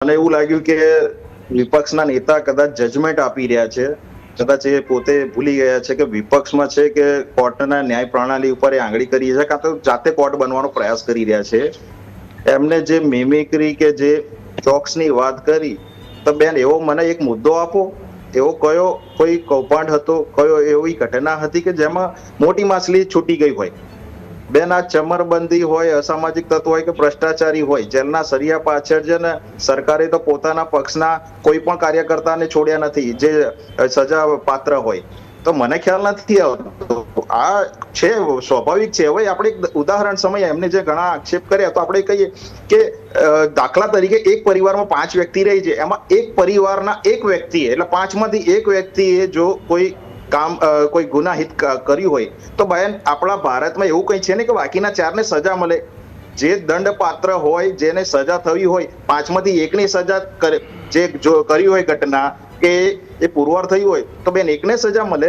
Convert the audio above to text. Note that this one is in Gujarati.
મને એવું લાગ્યું કે વિપક્ષના નેતા કદાચ જજમેન્ટ આપી રહ્યા છે, કદાચ એ પોતે ભૂલી ગયા છે કે વિપક્ષમાં છે કે કોર્ટના ન્યાય પ્રણાલી ઉપર એ આંગળી કરી છે, કાં તો જાતે કોર્ટ બનવાનો પ્રયાસ કરી રહ્યા છે. એમને જે મિમિક્રી કે જે જોક્સની વાત કરી, તો બેન એવો મને એક મુદ્દો આપો, એવો કયો કોઈ કૌભાંડ હતો, કયો એવી ઘટના હતી કે જેમાં મોટી માછલી છૂટી ગઈ હોય? બેન, આ ચમરબંધી હોય, અસામાજિક તત્વ હોય કે ભ્રષ્ટાચારી હોય, જેલના સરિયા પાછળ છે ને સરકારે તો પોતાના પક્ષના કોઈ પણ કાર્યકર્તાને છોડ્યા નથી જે સજા પાત્ર હોય. તો મને ખ્યાલ નથી આવતો, આ છે સ્વાભાવિક છે. હવે આપણે એક ઉદાહરણ સમય એમને જે ઘણા આક્ષેપ કર્યા, તો આપણે કહીએ કે દાખલા તરીકે એક પરિવારમાં 5 વ્યક્તિ રહી છે, એમાં એક પરિવારના એક વ્યક્તિએ, એટલે 5માંથી એક વ્યક્તિએ જો કોઈ કામ કોઈ ગુનાહિત કર્યું હોય, તો બેન આપણા ભારતમાં એવું કંઈ છે ને કે બાકીના 4ને સજા મળે? જે દંડ પાત્ર હોય, જેને સજા થવી હોય, 5માંથી એકની સજા કરે, જે જો કરી હોય ઘટના કે એ પુરવાર થઈ હોય, તો બેન એકને સજા મળે.